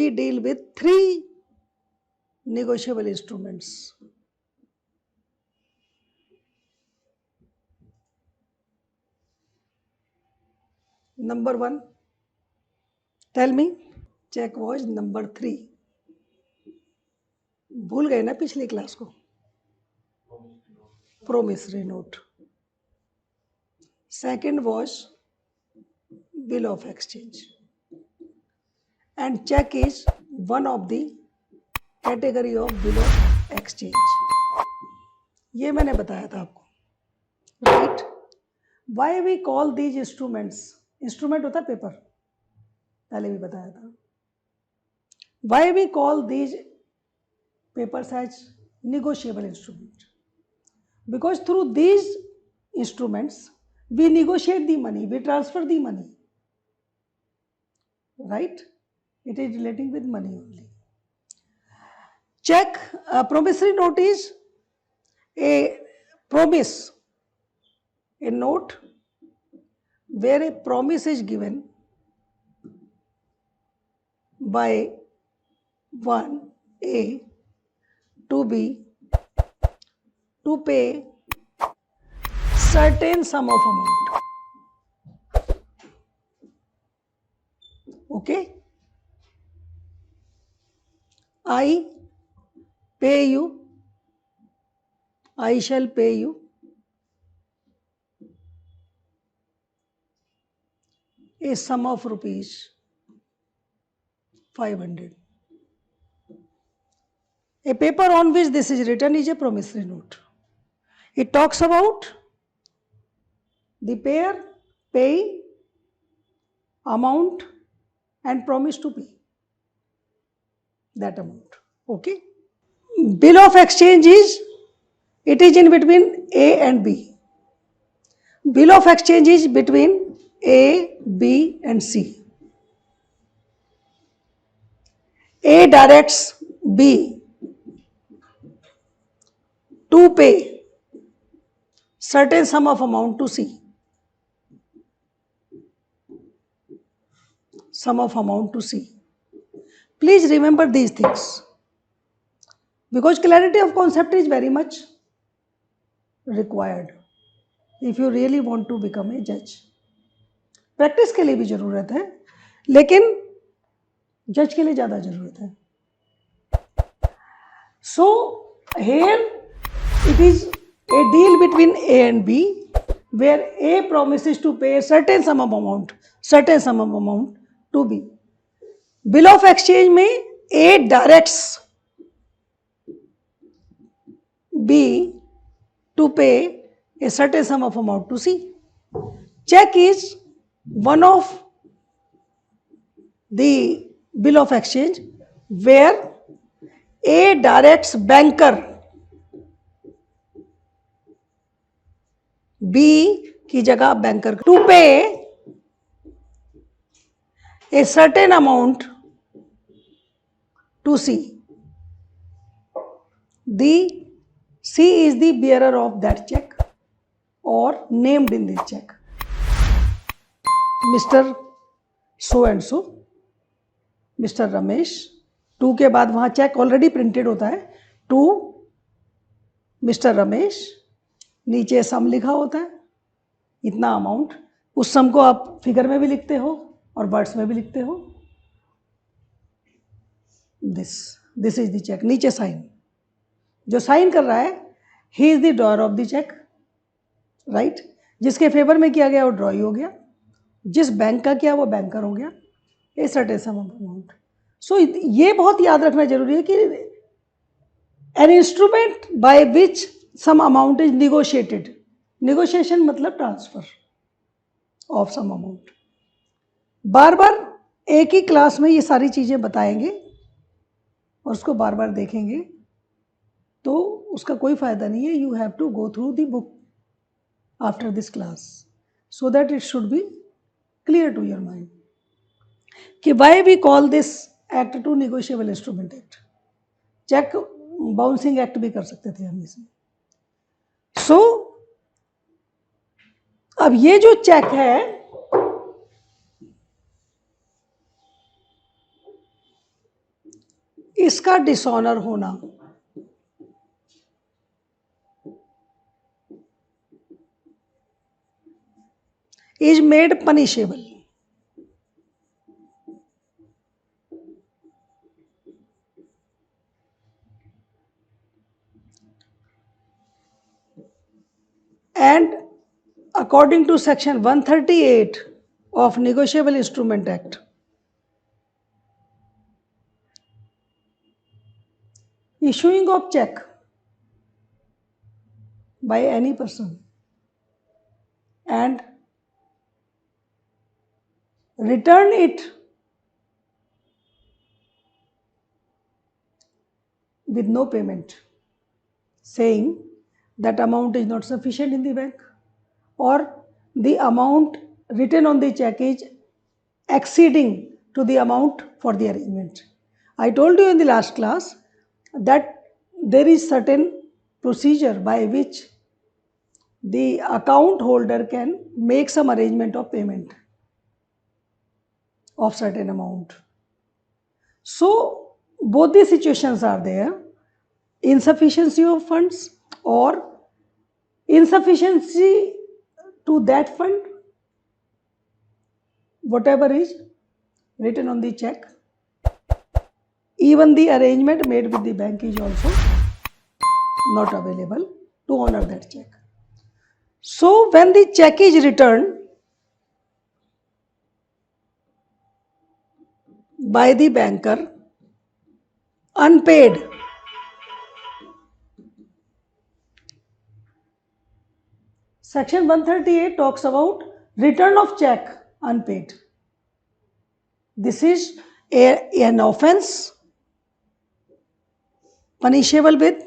we deal with 3 negotiable instruments. Number 1, tell me, check was number 3. भूल गए ना पिछली क्लास को? Promissory note. Second was bill of exchange. And check is one of the category of bill of exchange. ये मैंने बताया था आपको, right? Why we call these instruments? Instrument होता है पेपर, पहले भी बताया था. Why we call these papers as negotiable instrument? Because through these instruments we negotiate the money, we transfer the money, right? It is relating with money only. Check, promissory note is a promise, a note where a promise is given by one A to B to pay certain sum of amount. Okay? I pay you, I shall pay you a sum of rupees 500. A paper on which this is written is a promissory note. It talks about the payer paying amount and promise to pay that amount. Okay? Bill of exchange is, it is in between A and B. Bill of exchange is between A, B and C. A directs B to pay certain sum of amount to C. Sum of amount to C. Please remember these things, because clarity of concept is very much required if you really want to become a judge. Practice के लिए भी जरूरत है, लेकिन जज के लिए ज़्यादा जरूरत है. So here it is a deal between A and B, where A promises to pay a certain sum of amount to B. Bill of exchange में A directs B to pay a certain sum of amount to C. Check is one of the bill of exchange where A directs banker B की जगह banker to pay a certain amount to C. The C is the bearer of that check or named in the check. Mr. So and so, Mr. Ramesh. Two के बाद वहाँ check already printed होता है, to mister Ramesh, नीचे सम लिखा होता है, इतना अमाउंट. उस सम को आप फिगर में भी लिखते हो और वर्ड्स में भी लिखते हो. This is the cheque. नीचे साइन, जो साइन कर रहा है ही is the drawer of the cheque, right. जिसके फेवर में किया गया वो ड्रॉई हो गया, जिस बैंक का किया वो बैंकर हो गया. A certain sum of amount. So ये बहुत याद रखना जरूरी है कि an instrument by which sum amount is negotiated. Negotiation मतलब ट्रांसफर ऑफ सम अमाउंट. बार बार एक ही क्लास में ये सारी चीज़ें बताएंगे और उसको बार बार देखेंगे तो उसका कोई फ़ायदा नहीं है. You have to go through the book after this class so that it should be clear to your mind कि why we call this act to negotiable instrument act. Cheque bouncing act भी कर सकते थे हम इसमें. सो अब ये जो चेक है इसका डिसऑनर होना is made punishable. And according to section 138 of Negotiable Instrument Act, issuing of check by any person and return it with no payment, saying that amount is not sufficient in the bank or the amount written on the check is exceeding to the amount for the arrangement. I told you in the last class that there is certain procedure by which the account holder can make some arrangement of payment of certain amount. So both the situations are there, insufficiency of funds or insufficiency to that fund, whatever is written on the check. Even the arrangement made with the bank is also not available to honor that check. So when the check is returned by the banker unpaid, section 138 talks about return of check unpaid. This is an offense punishable with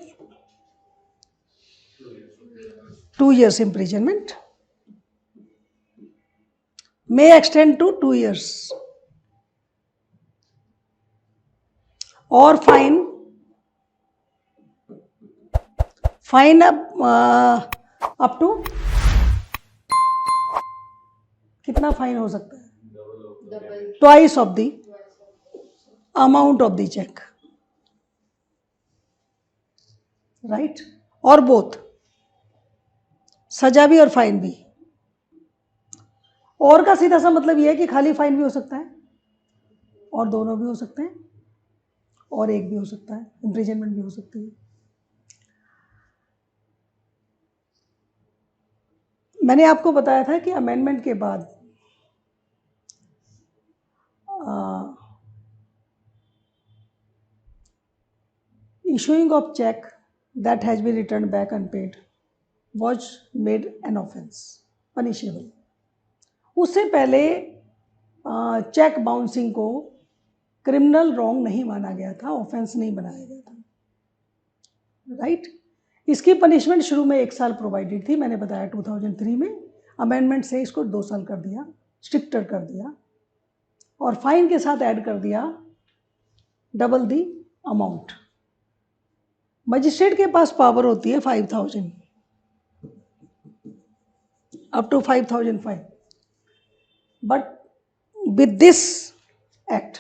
2 years imprisonment, may extend to 2 years, or fine up to कितना fine हो सकता है? Twice of the amount of the cheque, right, और both, सजा भी और fine भी। और का सीधा सा मतलब यह है कि खाली फाइन भी हो सकता है और दोनों भी हो सकते हैं और एक भी हो सकता है, इम्प्रिजनमेंट भी हो सकती है। मैंने आपको बताया था कि अमेंडमेंट के बाद issuing of check that has been returned back unpaid was made an offense punishable। उससे पहले चेक बाउंसिंग को क्रिमिनल रॉन्ग नहीं माना गया था, ऑफेंस नहीं बनाया गया था, राइट। इसकी पनिशमेंट शुरू में 1 साल प्रोवाइडेड थी, मैंने बताया 2003 में। अमेंडमेंट से इसको 2 साल कर दिया, स्ट्रिक्टर कर दिया, और फाइन के साथ ऐड कर दिया डबल दी अमाउंट। मजिस्ट्रेट के पास पावर होती है 5000 up to 5000 fine, but with this act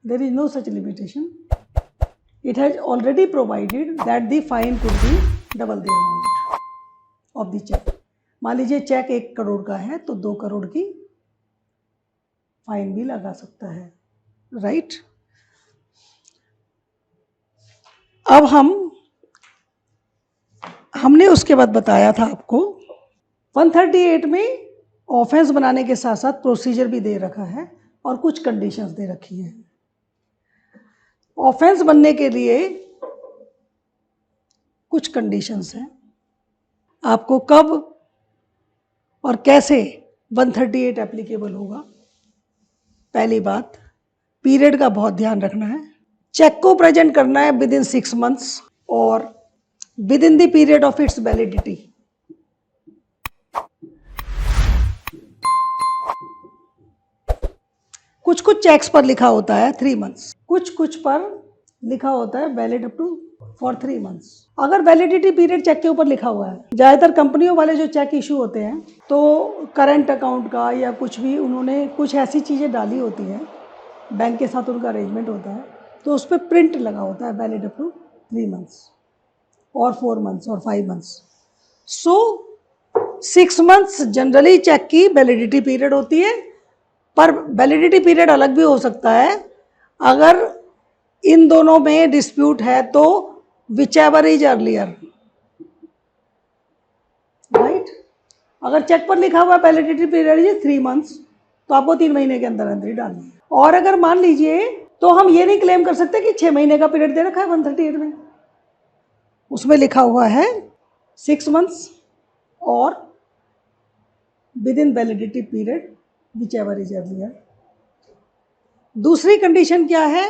there is no such limitation. It has already provided that the fine could be double the amount of the check. मान लीजिए check 1 crore का है तो 2 करोड़ की fine भी लगा सकता है, राइट। अब हमने उसके बाद बताया था आपको 138 में ऑफेंस बनाने के साथ साथ प्रोसीजर भी दे रखा है और कुछ कंडीशंस दे रखी हैं। ऑफेंस बनने के लिए कुछ कंडीशंस हैं, आपको कब और कैसे 138 एप्लीकेबल होगा। पहली बात, पीरियड का बहुत ध्यान रखना है। चेक को प्रेजेंट करना है विद इन 6 मंथ्स और with in the period of its validity. कुछ कुछ चेक्स पर लिखा होता है 3 मंथ्स, कुछ पर लिखा होता है valid up to for 3 months. अगर वैलिडिटी पीरियड चेक के ऊपर लिखा हुआ है, ज़्यादातर कंपनियों वाले जो चेक इशू होते हैं तो करंट अकाउंट का या कुछ भी उन्होंने कुछ ऐसी चीज़ें डाली होती हैं, बैंक के साथ उनका अरेंजमेंट होता है तो उस पर प्रिंट लगा होता है वैलिड अप टू 3 months और 4 months और 5 months. सो 6 months जनरली चेक की वैलिडिटी पीरियड होती है, पर वैलिडिटी पीरियड अलग भी हो सकता है. अगर इन दोनों में डिस्प्यूट है तो which ever is earlier, right. अगर चेक पर लिखा हुआ वैलिडिटी पीरियड इज 3 months तो आपको 3 महीने के अंदर अंदर ही डालनी है. और अगर मान लीजिए, तो हम ये नहीं क्लेम कर सकते कि 6 महीने का पीरियड दे रखा है 138 में. उसमें लिखा हुआ है 6 months और with in validity period which ever is earlier. दूसरी कंडीशन क्या है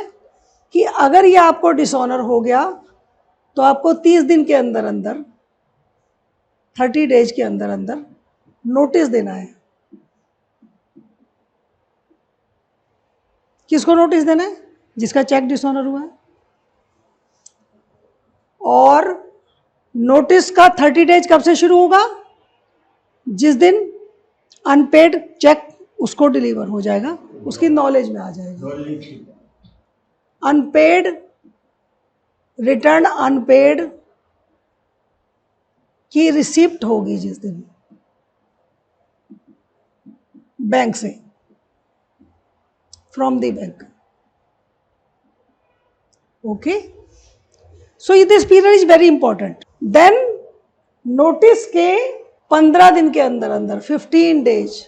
कि अगर ये आपको डिसऑनर हो गया तो आपको 30 दिन के अंदर अंदर 30 days के अंदर अंदर नोटिस देना है. किसको नोटिस देना है? जिसका चेक डिसऑनर हुआ है. और नोटिस का 30 days कब से शुरू होगा? जिस दिन अनपेड चेक उसको डिलीवर हो जाएगा, उसकी नॉलेज में आ जाएगा. अनपेड, रिटर्न अनपेड की रिसिप्ट होगी जिस दिन बैंक से, from the bank. Okay, so this period is very important. Then notice के 15 दिन के अंदर अंदर 15 days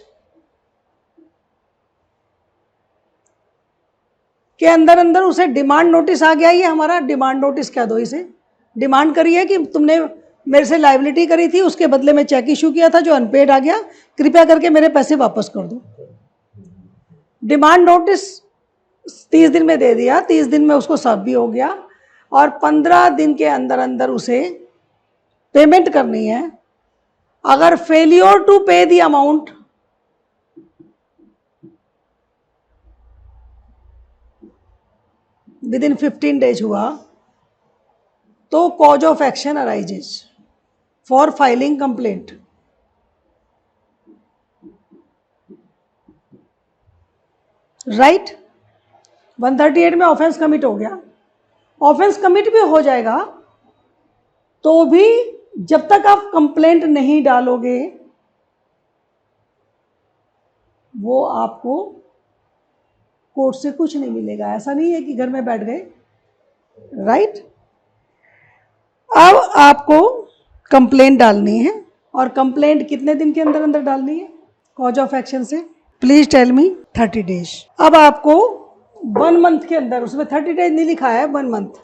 के अंदर अंदर उसे डिमांड नोटिस आ गया. ये हमारा डिमांड नोटिस कह दो इसे. डिमांड करी है कि तुमने मेरे से लायबिलिटी करी थी, उसके बदले में चेक इशू किया था जो अनपेड आ गया, कृपया करके मेरे पैसे वापस कर दो. डिमांड नोटिस 30 दिन में दे दिया, 30 दिन में उसको सर्व भी हो गया और 15 दिन के अंदर अंदर उसे पेमेंट करनी है. अगर फेलियर टू पे the amount with in 15 days हुआ तो cause of action arises for filing complaint. Right. 138 में ऑफेंस कमिट हो गया. ऑफेंस कमिट भी हो जाएगा तो भी जब तक आप कंप्लेंट नहीं डालोगे वो आपको कोर्ट से कुछ नहीं मिलेगा. ऐसा नहीं है कि घर में बैठ गए. राइट. अब आपको कंप्लेंट डालनी है और कंप्लेंट कितने दिन के अंदर अंदर डालनी है कॉज ऑफ एक्शन से? Please tell me. 30 days. अब आपको 1 month के अंदर, उसमें 30 days नहीं लिखा है, 1 month.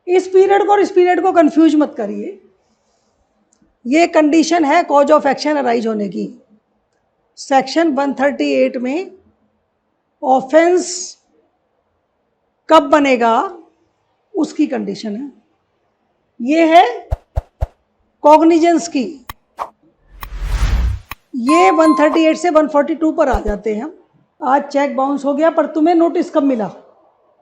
इस पीरियड को और इस पीरियड को कंफ्यूज मत करिए. ये कंडीशन है कॉज ऑफ एक्शन अराइज होने की. सेक्शन 138 में ऑफेंस कब बनेगा उसकी कंडीशन है. ये है कॉग्निजेंस की. ये 138 से 142 पर आ जाते हैं. आज चेक बाउंस हो गया, पर तुम्हें नोटिस कब मिला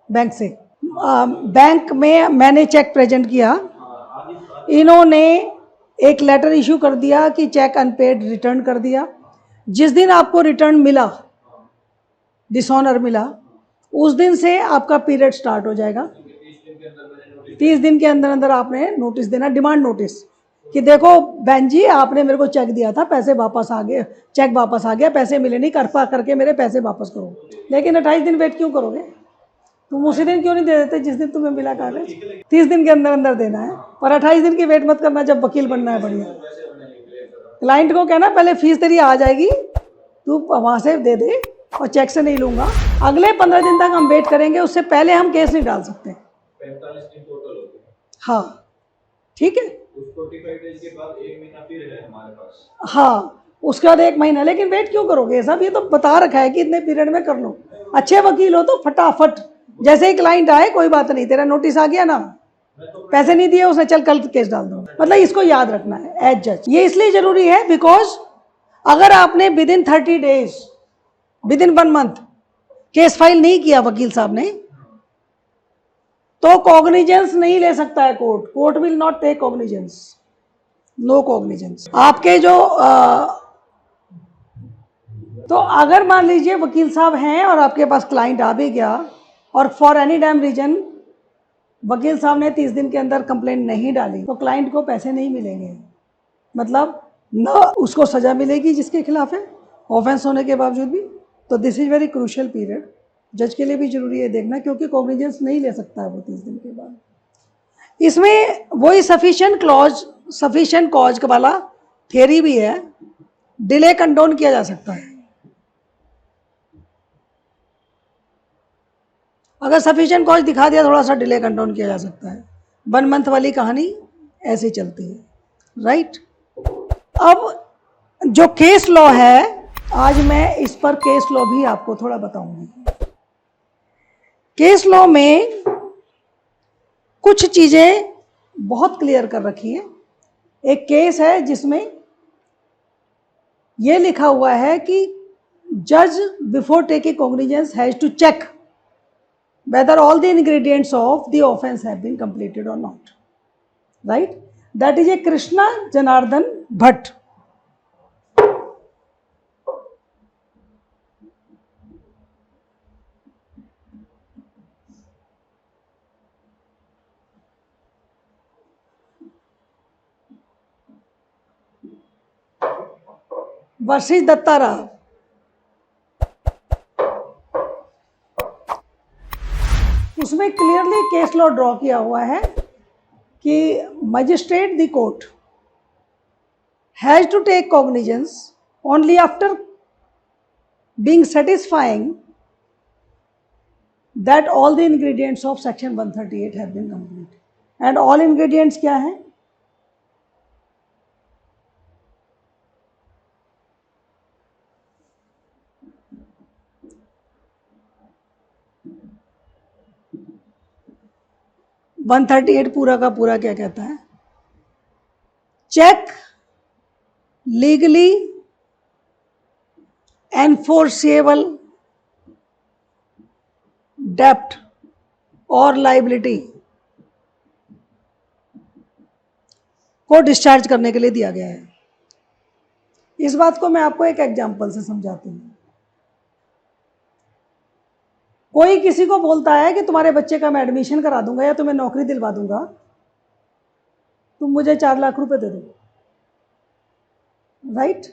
बैंक से? बैंक में मैंने चेक प्रेजेंट किया, इन्होंने एक लेटर इशू कर दिया कि चेक अनपेड रिटर्न कर दिया. जिस दिन आपको रिटर्न मिला, डिसऑनर मिला, उस दिन से आपका पीरियड स्टार्ट हो जाएगा. 30 दिन के अंदर अंदर आपने नोटिस देना, डिमांड नोटिस, कि देखो बहन जी आपने मेरे को चेक दिया था, पैसे वापस आ गए, चेक वापस आ गया, पैसे मिले नहीं, कृपा करके मेरे पैसे वापस करो. लेकिन 28 दिन वेट क्यों करोगे? तुम उसी दिन क्यों नहीं दे देते जिस दिन तुम्हें मिला कागज? 30 दिन के अंदर अंदर देना है, पर 28 दिन की वेट मत करना जब वकील बनना है. बढ़िया क्लाइंट को कहना पहले फीस तेरी आ जाएगी, तू वहाँ से दे दे और चेक से नहीं लूँगा. अगले 15 दिन तक हम वेट करेंगे, उससे पहले हम केस नहीं डाल सकते. 45 दिन टोटल होते हैं. हाँ ठीक है. उस 45 डेज के बाद 1 महीना फिर है हमारे पास. हाँ उसके बाद 1 महीना. लेकिन वेट क्यों करोगे? सब ये तो बता रखा है कि इतने पीरियड में कर लो. अच्छे वकील हो तो फटाफट, जैसे ही क्लाइंट आए, कोई बात नहीं, तेरा नोटिस आ गया ना, पैसे नहीं दिए उसने, चल कल केस डाल दो. मतलब इसको याद रखना है एज जज. ये इसलिए जरूरी है बिकॉज अगर आपने with in 30 days, with in 1 month case file नहीं किया वकील साहब ने, तो कॉग्निजेंस नहीं ले सकता है court. Court will not take cognizance. No cognizance. आपके जो तो अगर मान लीजिए वकील साहब हैं और आपके पास क्लाइंट आ भी गया और फॉर एनी डैम रीजन वकील साहब ने 30 दिन के अंदर कंप्लेंट नहीं डाली, तो क्लाइंट को पैसे नहीं मिलेंगे, मतलब न उसको सजा मिलेगी जिसके खिलाफ है ऑफेंस होने के बावजूद भी। तो this is very crucial period, जज के लिए भी जरूरी है देखना, क्योंकि कॉग्निजेंस नहीं ले सकता है वो 30 दिन के बाद। इसमें वही सफिशिएंट कॉज वाला थियरी भी है, डिले कंडोन किया जा सकता है। अगर सफिशिएंट कॉज दिखा दिया, थोड़ा सा डिले कंडोन किया जा सकता है। 1 मंथ वाली कहानी ऐसे चलती है, राइट। अब जो केस लॉ है, आज मैं इस पर केस लॉ भी आपको थोड़ा बताऊंगी। केस लॉ में कुछ चीजें बहुत क्लियर कर रखी है। एक केस है जिसमें यह लिखा हुआ है कि जज before taking cognizance has to check whether all the ingredients of the offense have been completed or not, right? That is a Krishna Janardhan Bhatt. Versus Datta Rao. उसमें क्लियरली केस लॉ ड्रॉ किया हुआ है कि magistrate the court has to take cognizance only after being satisfying that all the ingredients of section 138 have been complete. And all ingredients क्या हैं? One 138 पूरा का पूरा क्या कहता है? चेक लीगली एनफोर्सेबल डेप्ट और लाइबिलिटी को डिस्चार्ज करने के लिए दिया गया है। इस बात को मैं आपको एक एग्जांपल से समझाती हूँ। कोई किसी को बोलता है कि तुम्हारे बच्चे का मैं एडमिशन करा दूंगा या तुम्हें नौकरी दिलवा दूंगा, तुम मुझे 4 लाख रुपए दे दो, राइट?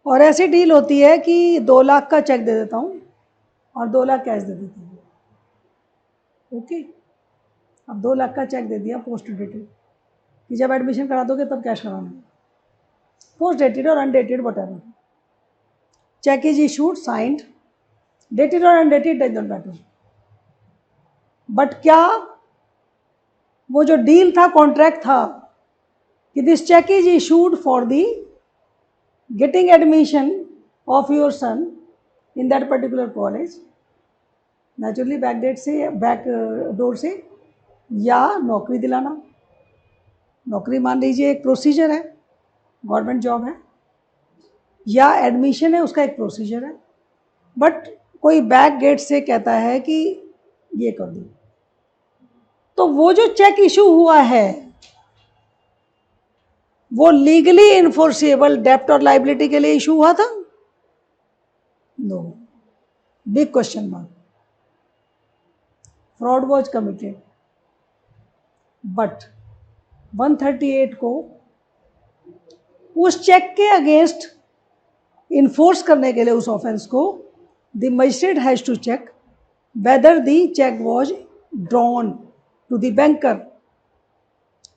और ऐसी डील होती है कि 2 लाख का चेक दे देता हूं और 2 लाख कैश दे देता हूं, ओके। अब 2 लाख का चेक दे दिया पोस्ट डेटेड कि जब एडमिशन करा दोगे तब कैश कराना, पोस्ट डेटेड और undated whatever. Cheque is issued, signed, dated और undated does not matter. But क्या वो जो डील था, कॉन्ट्रैक्ट था कि this cheque is issued for the getting admission of your son in that particular college, naturally back door से, या नौकरी दिलाना। नौकरी मान लीजिए एक प्रोसीजर है, गवर्नमेंट जॉब है, या एडमिशन है, उसका एक प्रोसीजर है। बट कोई बैक गेट से कहता है कि ये कर दो, तो वो जो चेक इशू हुआ है वो लीगली इन्फोर्सेबल डेप्ट और लाइबिलिटी के लिए इशू हुआ था? No, big question mark. Fraud was committed, but 138 को उस चेक के अगेंस्ट इन्फोर्स करने के लिए, उस ऑफेंस को, the magistrate has to check whether the cheque was drawn to the banker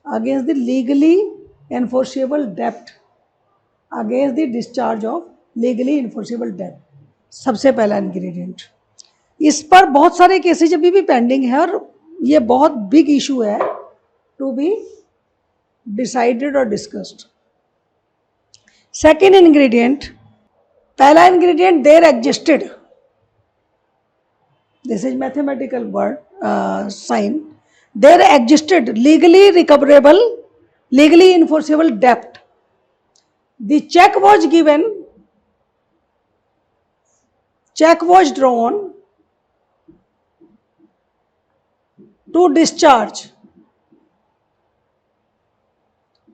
against the legally enforceable debt, against the discharge of legally enforceable debt। सबसे पहला इंग्रेडिएंट। इस पर बहुत सारे केसेज अभी भी पेंडिंग है और ये बहुत बिग इशू है टू बी डिसाइडेड और डिस्कस्ड। सेकेंड इंग्रेडिएंट, पहला ingredient, there existed, this is mathematical word sign, there existed legally recoverable, legally enforceable debt. The check was given, check was drawn to discharge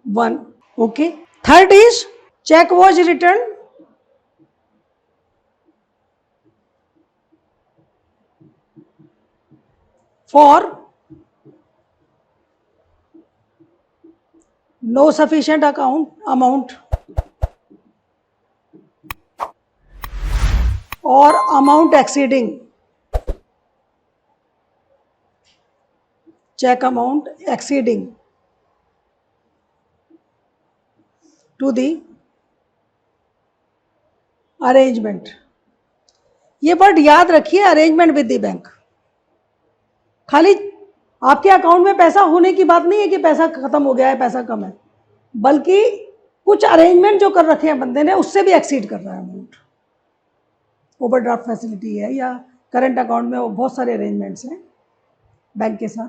one, okay. Third is check was returned for no sufficient amount or amount exceeding, check amount exceeding to the arrangement. ये word याद रखिए, arrangement with the bank. खाली आपके account में पैसा होने की बात नहीं है कि पैसा खत्म हो गया है, पैसा कम है, बल्कि कुछ अरेंजमेंट जो कर रखे हैं बंदे ने उससे भी एक्सीड कर रहा है अमाउंट। ओवरड्राफ्ट फैसिलिटी है या करंट अकाउंट में बहुत सारे अरेंजमेंट्स हैं बैंक के साथ।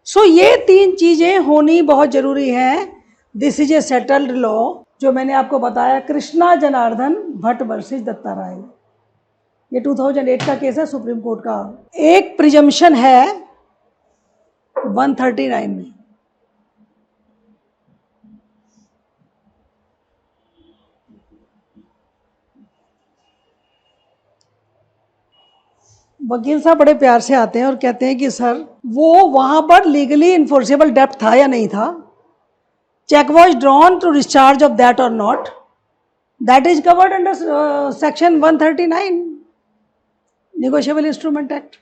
सो ये तीन चीज़ें होनी बहुत ज़रूरी हैं। This is A settled law जो मैंने आपको बताया, कृष्णा जनार्दन भट्ट वर्सेस दत्ता राय। ये 2008 का केस है सुप्रीम कोर्ट का। एक प्रिजम्पशन है 139 में, वकील साहब बड़े प्यार से आते हैं और कहते हैं कि सर वो वहां पर लीगली इन्फोर्सेबल डेप्ट था या नहीं था, cheque was drawn to discharge of that और not, that is covered under section 139 negotiable instrument act.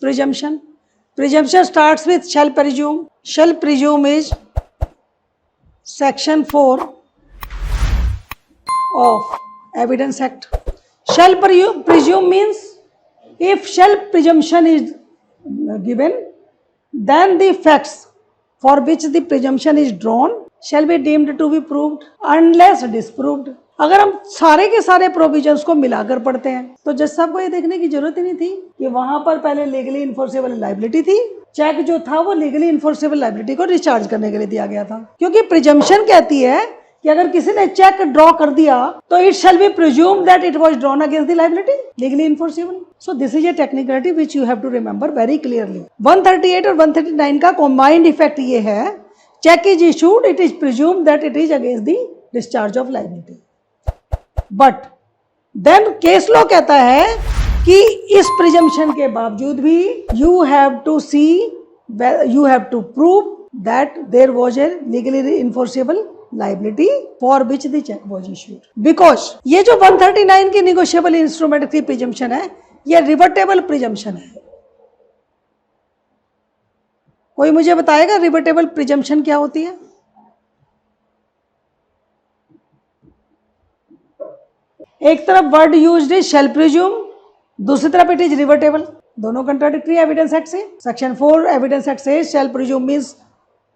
Presumption starts with shall presume is section 4 of evidence act. Shall presume means if shall presumption is given, then the facts for which the presumption is drawn shall be deemed to be proved unless disproved। अगर हम सारे के सारे provisions को मिलाकर पढ़ते हैं तो जज साहब को ये देखने की जरूरत ही नहीं थी कि वहां पर पहले लीगली इन्फोर्सेबल लायबिलिटी थी, चेक जो था वो लीगली इन्फोर्सेबल लायबिलिटी को डिस्चार्ज करने के लिए दिया गया था। क्योंकि प्रिजम्पशन कहती है कि अगर किसी ने चेक ड्रॉ कर दिया तो it shall be presumed that it was drawn against the liability legally enforceable. So this is a technicality which you have to remember very clearly. 138 और 139 का कंबाइंड इफेक्ट ये है, cheque is issued, it is presumed that it is against the discharge of liability. But then case law कहता है कि इस presumption के बावजूद भी you have to prove that there was a legally enforceable liability for which the check was issued, because ये जो 139 की negotiable instrument की presumption है ये revertible presumption है। कोई मुझे बताएगा revertible presumption क्या होती है? एक तरफ वर्ड यूज्ड है shall presume, दूसरी तरफ इट इज रिवर्टेबल, दोनों कंट्राडिक्टरी एविडेंस एक्ट से। सेक्शन 4 एविडेंस एक्ट से shall presume means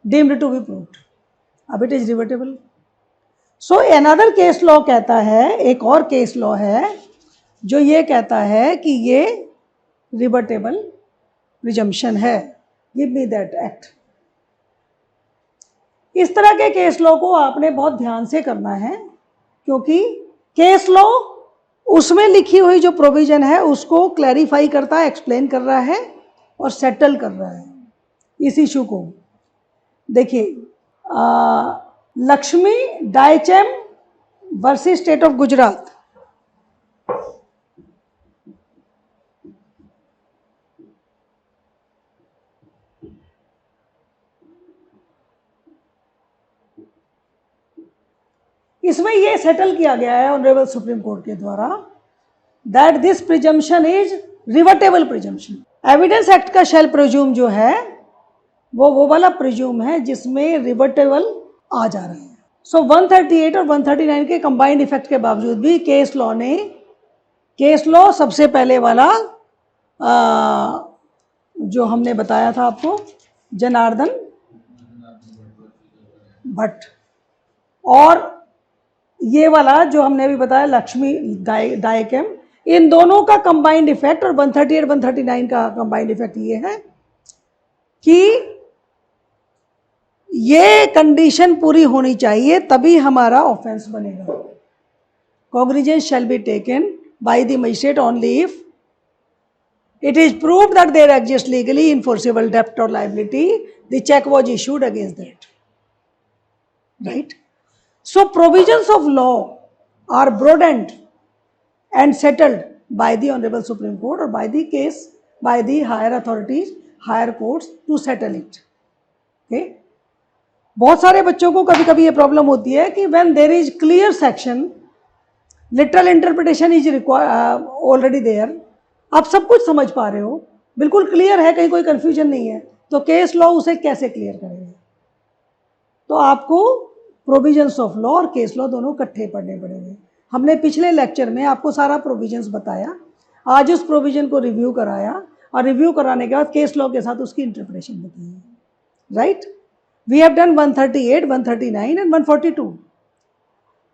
deemed to be proved, अब it is rebuttable. So another case law कहता है, एक और केस लॉ है जो ये कहता है कि ये रिवर्टेबल प्रिजम्पशन है। Give me that act. इस तरह के केस लॉ को आपने बहुत ध्यान से करना है क्योंकि केस लॉ उसमें लिखी हुई जो प्रोविजन है उसको क्लैरिफाई करता है, एक्सप्लेन कर रहा है और सेटल कर रहा है इस इशू को। देखिए Laxmi Dyechem versus state of Gujarat, इसमें यह सेटल किया गया है ऑनरेबल सुप्रीम कोर्ट के द्वारा that this presumption is rebuttable presumption. Evidence act का शैल प्रिज्यूम जो है वो वाला प्रिज्यूम है जिसमें रिवर्टेबल आ जा रहा है। सो 138 और 139 के कंबाइंड इफेक्ट के बावजूद भी केस लॉ सबसे पहले वाला जो हमने बताया था आपको जनार्दन भट्ट, और ये वाला जो हमने अभी बताया लक्ष्मी डाइकेम, इन दोनों का कंबाइंड इफेक्ट और 138 139 का कंबाइंड इफेक्ट ये है कि ये कंडीशन पूरी होनी चाहिए तभी हमारा ऑफेंस बनेगा। Cognizance shall be taken by the magistrate only if it is proved that there exist legally enforceable डेब्ट और liability, the cheque was issued against that, right. So provisions of law are broadened and settled by the Honorable Supreme Court or by the higher authorities, higher courts to settle it. Okay? बहुत सारे बच्चों को कभी कभी ये problem होती है कि when there is clear section, literal interpretation is already there, आप सब कुछ समझ पा रहे हो, बिल्कुल क्लियर है, कहीं कोई कंफ्यूजन नहीं है, तो केस लॉ उसे कैसे क्लियर करेंगे? तो आपको प्रोविजंस ऑफ लॉ और केस लॉ दोनों इकट्ठे पढ़ने पड़ेंगे। हमने पिछले लेक्चर में आपको सारा प्रोविजंस बताया, आज उस प्रोविजन को रिव्यू कराया और रिव्यू कराने के बाद केस लॉ के साथ उसकी इंटरप्रिटेशन बताई। Right, we have done 138, 139 and 142।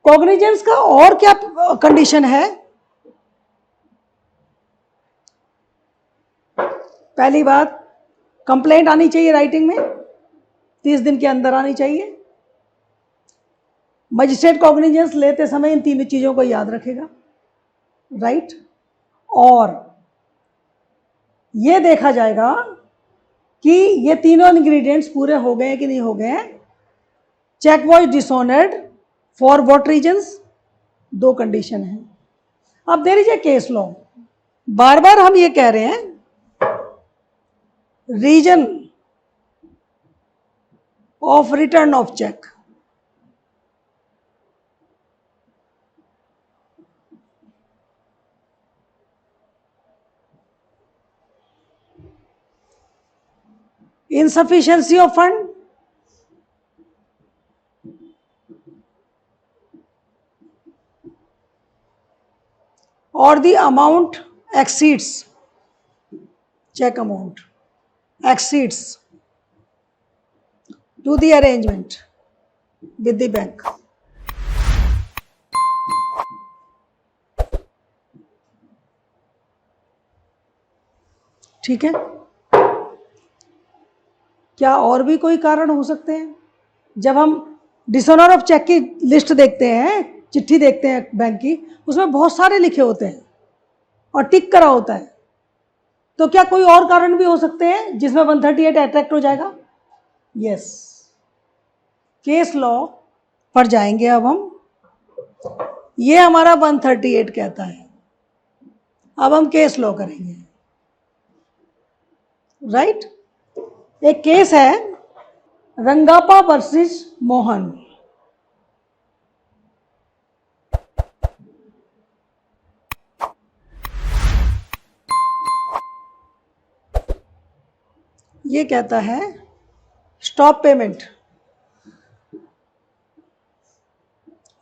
Cognizance का और क्या कंडीशन है? पहली बात, कंप्लेंट आनी चाहिए राइटिंग में, 30 दिन के अंदर आनी चाहिए। मजिस्ट्रेट कॉग्निजेंस लेते समय इन तीनों चीज़ों को याद रखेगा। राइट, और ये देखा जाएगा कि ये तीनों इंग्रेडिएंट्स पूरे हो गए कि नहीं हो गए हैं। Cheque was dishonoured for what reasons? 2 condition है। अब there is a case law, बार बार हम ये कह रहे हैं reason of return of cheque. insufficiency of fund, or the amount exceeds, check amount exceeds to the arrangement with the bank. ठीक है, क्या और भी कोई कारण हो सकते हैं? जब हम डिसऑनर ऑफ चेक की लिस्ट देखते हैं, चिट्ठी देखते हैं बैंक की, उसमें बहुत सारे लिखे होते हैं और टिक करा होता है, तो क्या कोई और कारण भी हो सकते हैं जिसमें 138 अट्रैक्ट हो जाएगा? यस, केस लॉ पर जाएंगे अब हम। ये हमारा 138 कहता है, अब हम केस लॉ करेंगे। राइट, एक केस है रंगापा वर्सेस मोहन। ये कहता है stop payment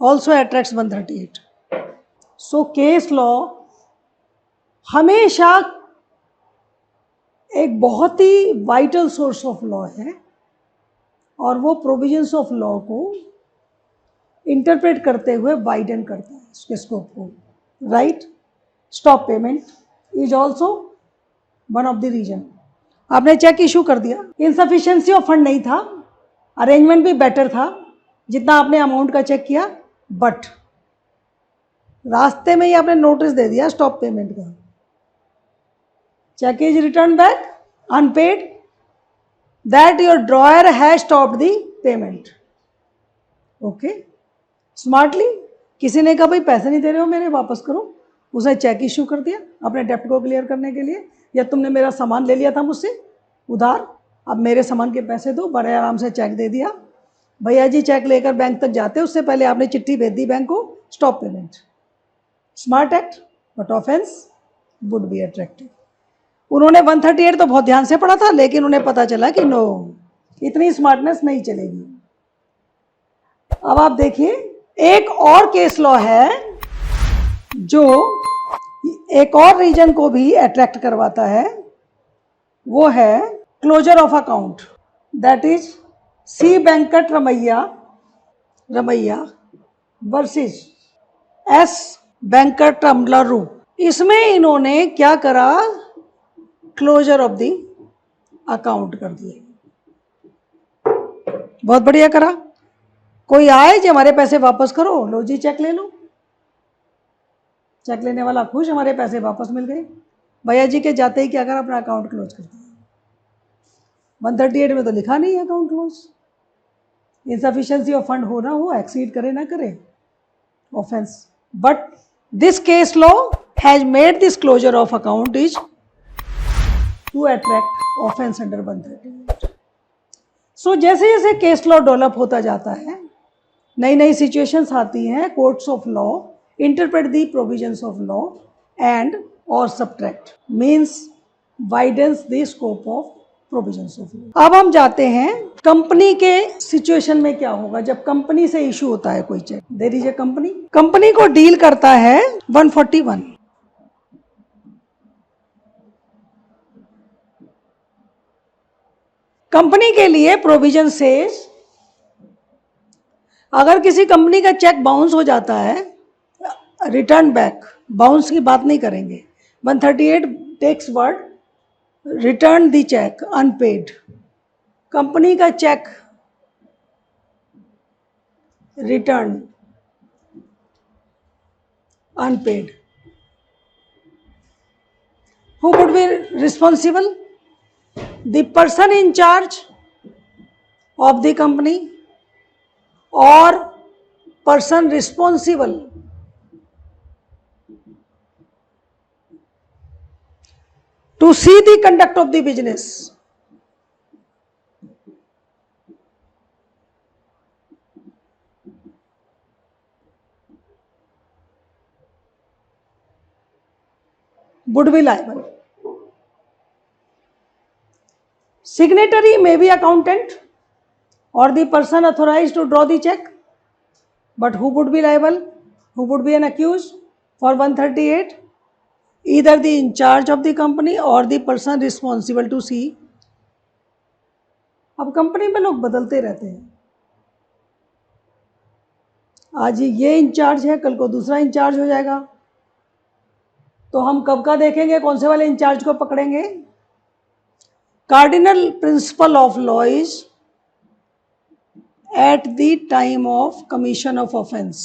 also attracts 138। So case law हमेशा एक बहुत ही वाइटल सोर्स ऑफ लॉ है और वो प्रोविजंस ऑफ लॉ को इंटरप्रेट करते हुए वाइडन करता है उसके स्कोप को। Right, stop payment is also one of the reason. आपने चेक इशू कर दिया, इनसफिशिएंसी ऑफ फंड नहीं था, अरेंजमेंट भी बेटर था जितना आपने अमाउंट का चेक किया, बट रास्ते में ही आपने नोटिस दे दिया स्टॉप पेमेंट का। check is returned back unpaid, that your drawer has stopped the payment. Okay, smartly किसी ने कहा भाई पैसे नहीं दे रहे हो मेरे, वापस करो, उसने चेक इशू कर दिया अपने डेप्ट को क्लियर करने के लिए, या तुमने मेरा सामान ले लिया था मुझसे उधार, अब मेरे सामान के पैसे दो, बड़े आराम से चेक दे दिया। भैया जी चेक लेकर बैंक तक जाते उससे पहले आपने चिट्ठी भेज दी बैंक को, stop payment. Smart act, but offence would be attractive. उन्होंने 138 तो बहुत ध्यान से पढ़ा था, लेकिन उन्हें पता चला कि नो, इतनी स्मार्टनेस नहीं चलेगी। अब आप देखिए, एक और केस लॉ है जो एक और रीजन को भी अट्रैक्ट करवाता है, वो है closure of account, that is C Venkata Ramaiah versus S Venkata रमलरू। इसमें इन्होंने क्या करा, क्लोजर ऑफ द अकाउंट कर दिए। बहुत बढ़िया करा। कोई आए जो हमारे पैसे वापस करो, लो जी चेक ले लो, चेक लेने वाला खुश, हमारे पैसे वापस मिल गए। भैया जी के जाते ही क्या करा, अपना अकाउंट क्लोज कर दिया। 138 में तो लिखा नहीं है account close. Insufficiency of fund हो ना हो, एक्सीड करे ना करे, offence. But this case law has made this closure of account is to attract offence under 138. सो जैसे जैसे केस लॉ डेवलप होता जाता है, नई नई सिचुएशंस आती हैं, courts of law interpret the provisions of law and और subtract means widens the scope of provisions of law. अब हम जाते हैं कंपनी के सिचुएशन में क्या होगा जब कंपनी से इशू होता है कोई cheque. There is a company को डील करता है 141. कंपनी के लिए प्रोविजन सेज अगर किसी कंपनी का चेक बाउंस हो जाता है, रिटर्न बैक, बाउंस की बात नहीं करेंगे, 138 takes word return the cheque unpaid. Company का cheque return unpaid, who would be responsible? The person in charge of the company or person responsible to see the conduct of the business. Would be liable. Signatory may be accountant or the person authorized to draw the check, but who would be liable? Who would be an accused for 138? Either the in charge of the company or the person responsible to see. अब company में लोग बदलते रहते हैं, आज ये in charge है, कल को दूसरा इंचार्ज हो जाएगा, तो हम कब का देखेंगे कौन से वाले इंचार्ज को पकड़ेंगे. Cardinal principle of law is at the time of commission of offence.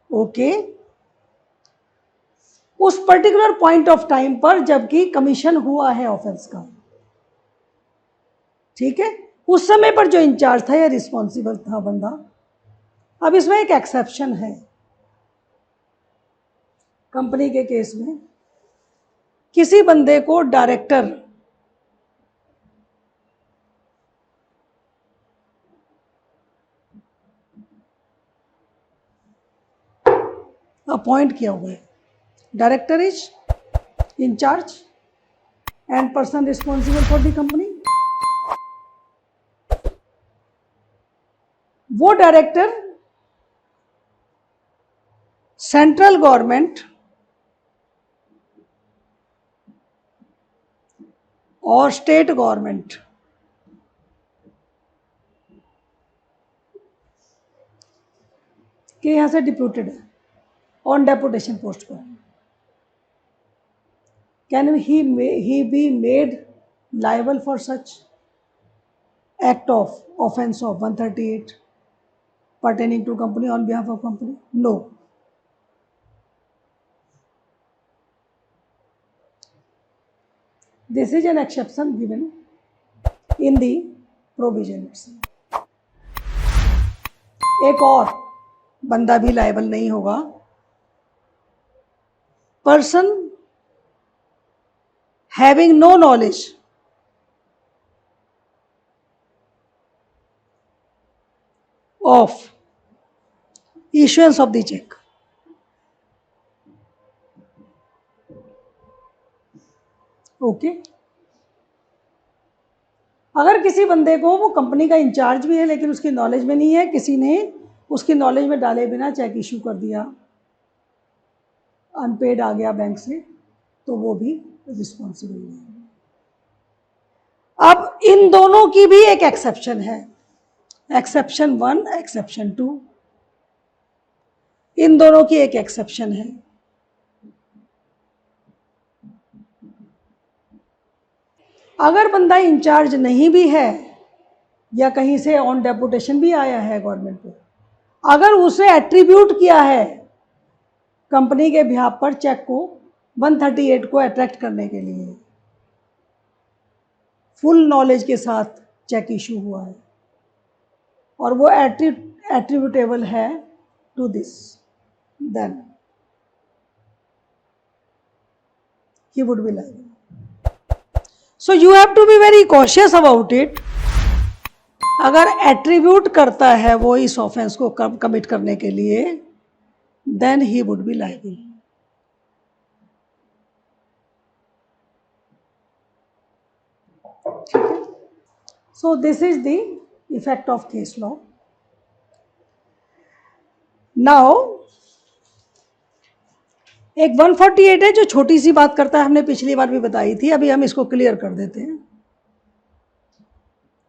Okay, उस पर्टिकुलर पॉइंट ऑफ टाइम पर जबकि कमीशन हुआ है ऑफेंस का, ठीक है, उस समय पर जो इंचार्ज था या रिस्पॉन्सिबल था बंदा. अब इसमें एक एक्सेप्शन है कंपनी के केस में, किसी बंदे को डायरेक्टर अपॉइंट किया हुआ है. Director is in charge and person responsible for the company. वो डायरेक्टर सेंट्रल गवर्नमेंट और स्टेट गवर्नमेंट के यहां से डिप्यूटेड है ऑन डेपुटेशन पोस्ट पर. Can he be made liable for such act of offence of 138 pertaining to company on behalf of company? No. This is an exception given in the provision itself. एक और बंदा भी liable नहीं होगा, person having no knowledge of issuance of the check. Okay, अगर किसी बंदे को, वो कंपनी का इंचार्ज भी है लेकिन उसकी नॉलेज में नहीं है, किसी ने उसकी नॉलेज में डाले बिना चेक इशू कर दिया, अनपेड आ गया बैंक से, तो वो भी रिस्पॉन्सिबल नहीं है. अब इन दोनों की भी एक एक्सेप्शन है, एक्सेप्शन 1, एक्सेप्शन 2. इन दोनों की एक एक्सेप्शन है. अगर बंदा इंचार्ज नहीं भी है या कहीं से ऑन डेपुटेशन भी आया है गवर्नमेंट को, अगर उसे एट्रीब्यूट किया है कंपनी के बिहाफ पर चेक को 138 को अट्रैक्ट करने के लिए फुल नॉलेज के साथ चेक इशू हुआ है और वो एट्रीब्यूटेबल है to this, then he would be liable. So you have to be very cautious about it. अगर एट्रीब्यूट करता है वो इस ऑफेंस को कमिट करने के लिए, then he would be liable. ठीक है? So this is the effect of case law. Now एक 148 है जो छोटी सी बात करता है, हमने पिछली बार भी बताई थी, अभी हम इसको क्लियर कर देते हैं।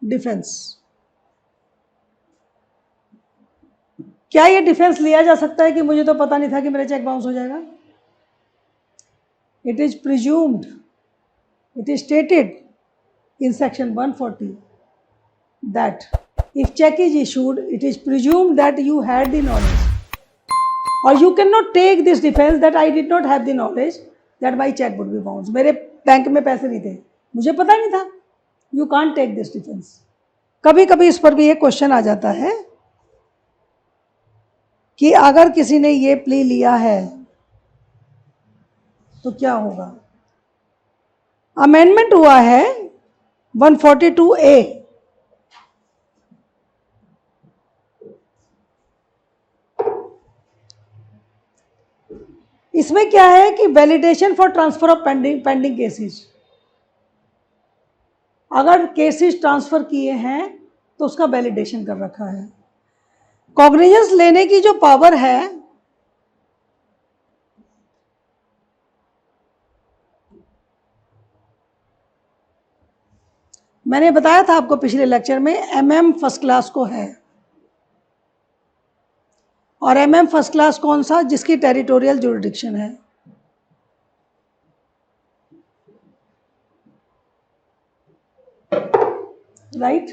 डिफेंस, क्या ये डिफेंस लिया जा सकता है कि मुझे तो पता नहीं था कि मेरा चेक बाउंस हो जाएगा? It is presumed, it is stated in section 140 that if check is issued, it is presumed that you had the knowledge, or you cannot take this defense that I did not have the knowledge that my check would be bounced. मेरे bank में पैसे नहीं थे, मुझे पता नहीं था. You can't take this defense. कभी कभी इस पर भी एक क्वेश्चन आ जाता है कि अगर किसी ने ये प्ली लिया है तो क्या होगा? अमेंडमेंट हुआ है 142A, इसमें क्या है कि validation for transfer of pending cases, अगर केसेस ट्रांसफर किए हैं तो उसका वैलिडेशन कर रखा है। कॉग्निजेंस लेने की जो पावर है मैंने बताया था आपको पिछले लेक्चर में, एमएम फर्स्ट क्लास को है, और एमएम फर्स्ट क्लास कौन सा? जिसकी टेरिटोरियल जुरिडिक्शन है। राइट?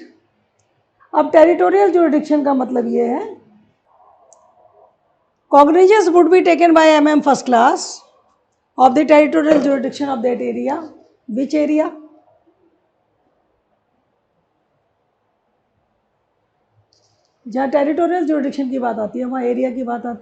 अब टेरिटोरियल जुरिडिक्शन का मतलब ये है, cognizance would be taken bye MM first class of the territorial jurisdiction of that area. Which area? जहाँ टेरिटोरियल जुरिडिक्शन की बात आती है वहाँ एरिया की बात आती है।